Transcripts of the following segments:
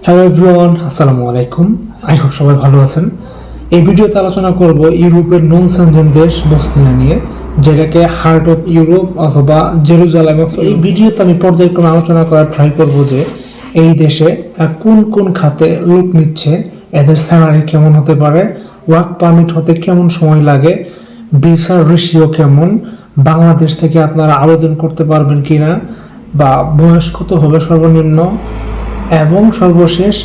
Hello everyone, আসসালামু আলাইকুম। I hope সবাই ভালো আছেন। এই ভিডিওতে আলোচনা করব ইউরোপের নন সেনজেন দেশ বসনিয়া নিয়ে, যেটাকে হার্ট অফ ইউরোপ অথবা জেরুজালেম অফ। এই ভিডিওতে আমি পর্যায়ক্রমে আলোচনা করার ট্রাই করব যে এই দেশে কোন কোন খাতে লোক নিচ্ছে, এদের স্যালারি কেমন হতে পারে, ওয়ার্ক পারমিট হতে কেমন সময় লাগে, ভিসার রেশিও কেমন, বাংলাদেশ থেকে আপনারা আবেদন করতে পারবেন কিনা, বা বয়স কত হবে সর্বনিম্ন, এবং সর্বশেষ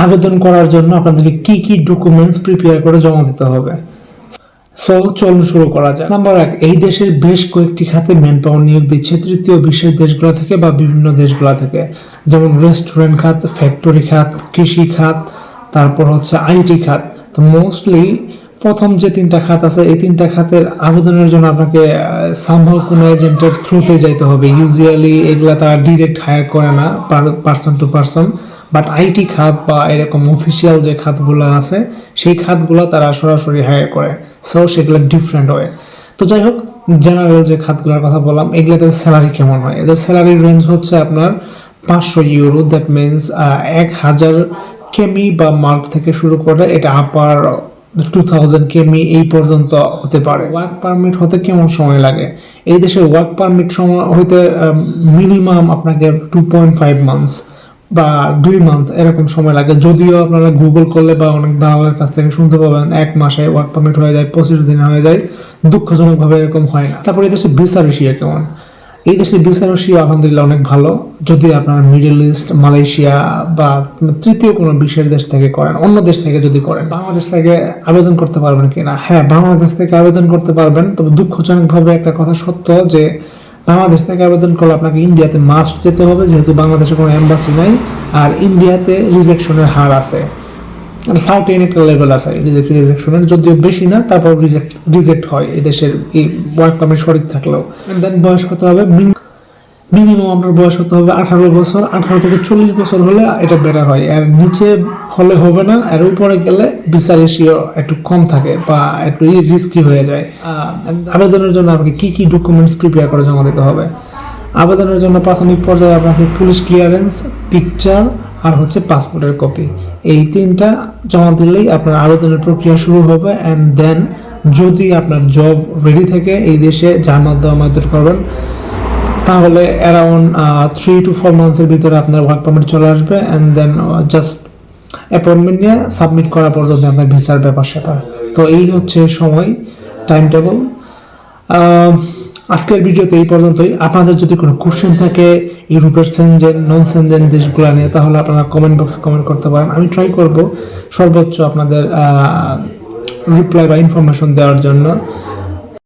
আবেদন করার জন্য আপনাদেরকে কি কি ডকুমেন্টস প্রিপেয়ার করে জমা দিতে হবে। সো চলুন শুরু করা যাক। নাম্বার 1, এই দেশের বেশ কয়েকটি খাতে ম্যান পাওয়ার নিয়োগ দিচ্ছে তৃতীয় বিশ্বের দেশগুলো থেকে বা বিভিন্ন দেশগুলো থেকে, যেমন রেস্টুরেন্ট খাত, ফ্যাক্টরি খাত, কৃষি খাত, তারপর হচ্ছে আইটি খাত। তো মোস্টলি প্রথম যে তিনটা খাত আছে, এই তিনটা খাতের আবেদনের জন্য আপনাকে সামহাও কোনো এজেন্টের থ্রুতে যাইতে হবে। ইউজুয়ালি এগুলা তারা ডিরেক্ট হায়ার করে না, person to person. But IT খাত বা এরকম অফিসিয়াল যে খাতগুলো আছে, সেই খাতগুলো তারা সরাসরি হায়ার করে। সো সেগুলো ডিফারেন্ট হয়। তো যাই হোক, জেনারেল যে খাতগুলোর কথা বললাম, এগুলোতে স্যালারি কেমন হয়? এদের স্যালারির রেঞ্জ হচ্ছে আপনার 500 ইউরো, দ্যাট মিনস 1000 কেমি বা মার্ক থেকে শুরু করে এটা আপার 2000 কেমি এই পর্যন্ত হতে পারে। ওয়ার্ক পারমিট হতে কেমন সময় লাগে? এই দেশে ওয়ার্ক পারমিট সময় হইতে মিনিমাম আপনাকে 2.5 মান্থস বা 2 মান্থ এরকম সময় লাগে। যদিও আপনারা গুগল করলে বা অনেক দালালের কাছ থেকে শুনতে পাবেন 1 মাসে ওয়ার্ক পারমিট হয়ে যায়, 25 দিনে হয়ে যায়। দুঃখজনকভাবে এরকম হয় না। তারপর এই দেশে ভিসা রেশিও কেমন? এই দেশের ভিসা রেশিও আলহামদুলিল্লাহ অনেক ভালো। যদি আপনারা মিডল ইস্ট, মালয়েশিয়া বা তৃতীয় কোনো বিশ্বের দেশ থেকে করেন, অন্য দেশ থেকে যদি করেন, বাংলাদেশ থেকে আবেদন করতে পারবেন কিনা? হ্যাঁ, বাংলাদেশ থেকে আবেদন করতে পারবেন। তবে দুঃখজনকভাবে একটা কথা সত্য যে বাংলাদেশ থেকে আবেদন করলে আপনাকে ইন্ডিয়াতে মাস্ট যেতে হবে, যেহেতু বাংলাদেশে কোনো এম্বাসি নাই। আর ইন্ডিয়াতে রিজেকশনের হার আছে, সার্টেন একটা লেভেল আছে রিজেকশনের, যদিও বেশি না, তারপর রিজেক্ট হয় এই দেশের এই ওয়ার্ক পারমিট সঠিক থাকলেও। দেন বয়স কত হবে? মিনিমাম আপনার বয়স হতে হবে 18 বছর। 18 থেকে 40 বছর হলে এটা বেটার হয়। আর নিচে হলে হবে না, আর উপরে গেলে ভিসা রেশিও একটু কম থাকে বা একটু রিস্কি হয়ে যায়। আবেদনের জন্য আপনাকে কি কি ডকুমেন্টস প্রিপেয়ার করে জমা দিতে হবে? আবেদনের জন্য প্রাথমিক পর্যায়ে আপনাকে পুলিশ ক্লিয়ারেন্স, পিকচার আর হচ্ছে পাসপোর্টের কপি, এই তিনটা জমা দিলেই আপনার আবেদনের প্রক্রিয়া শুরু হবে। অ্যান্ড দেন যদি আপনার জব রেডি থাকে এই দেশে, যার মাধ্যমে আবেদন করবেন, তাহলে অ্যারাউন্ড 3 to 4 মান্থসের ভিতরে আপনার ওয়ার্ক পারমিট চলে আসবে। অ্যান্ড দেন জাস্ট অ্যাপয়েন্টমেন্ট নিয়ে সাবমিট করা পর্যন্ত আপনার ভিসার ব্যাপার স্যাপার। তো এই হচ্ছে সময়, টাইম টেবল। আজকের ভিডিওতে এই পর্যন্তই। আপনাদের যদি কোনো কোশ্চেন থাকে ইউরোপের সেনজেন, নন সেনজেন দেশগুলো নিয়ে, তাহলে আপনারা কমেন্ট বক্সে কমেন্ট করতে পারেন। আমি ট্রাই করব সর্বোচ্চ আপনাদের রিপ্লাই বা ইনফরমেশন দেওয়ার জন্য।